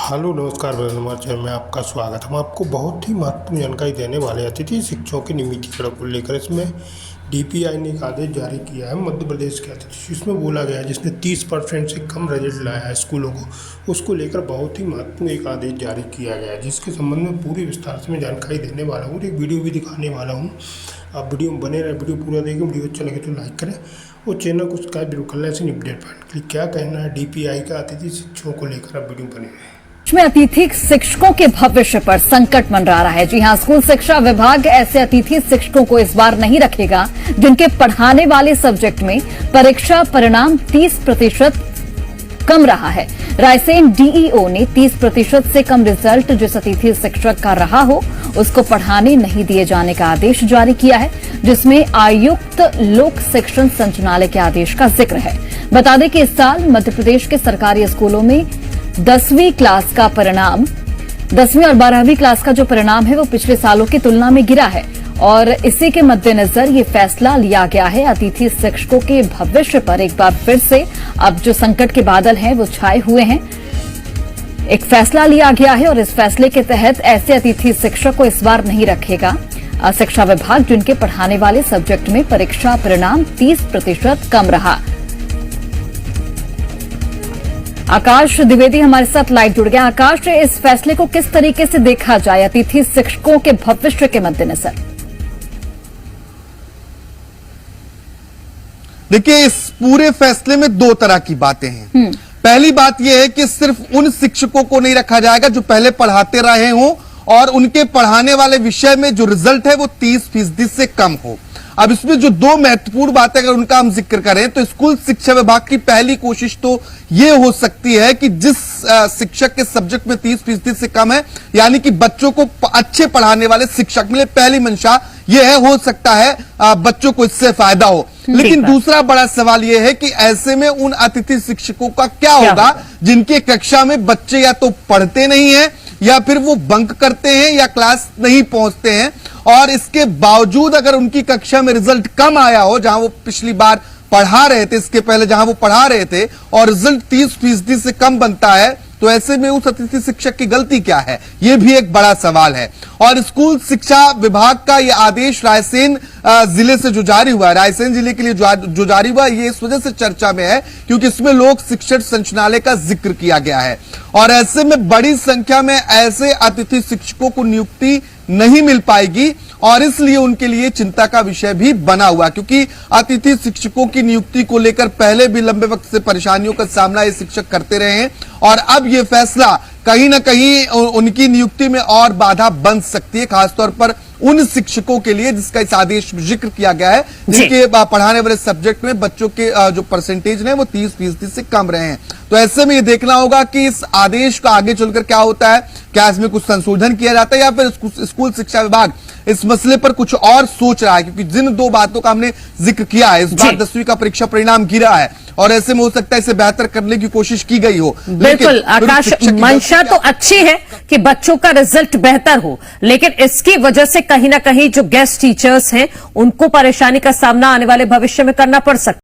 Hello नमस्कार हमारे channel में आपका स्वागत। हम आपको बहुत ही महत्वपूर्ण जानकारी देने वाले अतिथि शिक्षकों के नियमितीकरण को लेकर। इसमें डीपीआई ने एक आदेश जारी किया है मध्य प्रदेश के अतिथि। इसमें बोला गया है जिसने 30% से कम रिजल्ट लाया है स्कूलों को, उसको लेकर बहुत ही महत्वपूर्ण एक आदेश जारी किया गया है, जिसके संबंध में पूरी विस्तार से मैं जानकारी देने वाला हूँ और एक वीडियो भी दिखाने वाला हूँ। आप वीडियो में बने रहे, वीडियो पूरा देखें। वीडियो अच्छा लगे तो लाइक करें और चैनल को सब्सक्राइब जरूर कर लें ऐसे अपडेट पाने के लिए। क्या कहना है डीपीआई का अतिथि शिक्षकों को लेकर, आप वीडियो बने रहें। में अतिथि शिक्षकों के भविष्य पर संकट मंडरा रहा है। जी हां, स्कूल शिक्षा विभाग ऐसे अतिथि शिक्षकों को इस बार नहीं रखेगा जिनके पढ़ाने वाले सब्जेक्ट में परीक्षा परिणाम 30% कम रहा है। रायसेन डीईओ ने 30% से कम रिजल्ट जिस अतिथि शिक्षक का रहा हो उसको पढ़ाने नहीं दिए जाने का आदेश जारी किया है, जिसमें आयुक्त लोक शिक्षण संचालनालय के आदेश का जिक्र है। बता दें कि इस साल मध्य प्रदेश के सरकारी स्कूलों में 10वीं क्लास का परिणाम 10वीं और 12वीं क्लास का जो परिणाम है वो पिछले सालों की तुलना में गिरा है और इसी के मद्देनजर ये फैसला लिया गया है। अतिथि शिक्षकों के भविष्य पर एक बार फिर से अब जो संकट के बादल हैं वो छाए हुए हैं। एक फैसला लिया गया है और इस फैसले के तहत ऐसे अतिथि शिक्षक को इस बार नहीं रखेगा शिक्षा विभाग जिनके पढ़ाने वाले सब्जेक्ट में परीक्षा परिणाम 30% कम रहा। आकाश द्विवेदी हमारे साथ लाइव जुड़ गया। आकाश, इस फैसले को किस तरीके से देखा जाए अतिथि शिक्षकों के भविष्य के मद्देनजर? देखिए, इस पूरे फैसले में दो तरह की बातें हैं। पहली बात यह है कि सिर्फ उन शिक्षकों को नहीं रखा जाएगा जो पहले पढ़ाते रहे हों और उनके पढ़ाने वाले विषय में जो रिजल्ट है वो 30% से कम हो। अब इसमें जो दो महत्वपूर्ण बातें अगर उनका हम जिक्र करें तो स्कूल शिक्षा विभाग की पहली कोशिश तो ये हो सकती है कि जिस शिक्षक के सब्जेक्ट में 30% से कम है, यानी कि बच्चों को अच्छे पढ़ाने वाले शिक्षक मिले, पहली मंशा ये है। हो सकता है बच्चों को इससे फायदा हो। लेकिन दूसरा बड़ा सवाल यह है कि ऐसे में उन अतिथि शिक्षकों का क्या होगा जिनके कक्षा में बच्चे या तो पढ़ते नहीं है या फिर वो बंक करते हैं या क्लास नहीं पहुंचते हैं, और इसके बावजूद अगर उनकी कक्षा में रिजल्ट कम आया हो जहां वो पिछली बार पढ़ा रहे थे, इसके पहले जहां वो पढ़ा रहे थे, और रिजल्ट 30% से कम बनता है, तो ऐसे में उस अतिथि शिक्षक की गलती क्या है, यह भी एक बड़ा सवाल है। और स्कूल शिक्षा विभाग का यह आदेश रायसेन जिले से जो जारी हुआ है, रायसेन जिले के लिए जो जारी हुआ, ये इस वजह से चर्चा में है क्योंकि इसमें लोक शिक्षण संचालनालय का जिक्र किया गया है और ऐसे में बड़ी संख्या में ऐसे अतिथि शिक्षकों को नियुक्ति नहीं मिल पाएगी और इसलिए उनके लिए चिंता का विषय भी बना हुआ, क्योंकि अतिथि शिक्षकों की नियुक्ति को लेकर पहले भी लंबे वक्त से परेशानियों का सामना ये शिक्षक करते रहे हैं और अब ये फैसला कहीं ना कहीं उनकी नियुक्ति में और बाधा बन सकती है, खासतौर पर उन शिक्षकों के लिए जिसका इस आदेश में जिक्र किया गया है, जिनके पढ़ाने वाले सब्जेक्ट में बच्चों के जो परसेंटेज है वो 30% से कम रहे हैं। तो ऐसे में ये देखना होगा कि इस आदेश का आगे चलकर क्या होता है, क्या इसमें कुछ संशोधन किया जाता है या फिर स्कूल शिक्षा विभाग इस मसले पर कुछ और सोच रहा है, क्योंकि जिन दो बातों का हमने जिक्र किया है, इस बार 10वीं का परीक्षा परिणाम गिरा है और ऐसे में हो सकता है इसे बेहतर करने की कोशिश की गई हो। बिल्कुल आकाश, मंशा तो अच्छी है कि बच्चों का रिजल्ट बेहतर हो, लेकिन इसकी वजह से कहीं ना कहीं जो गेस्ट टीचर्स हैं उनको परेशानी का सामना आने वाले भविष्य में करना पड़ सकता है।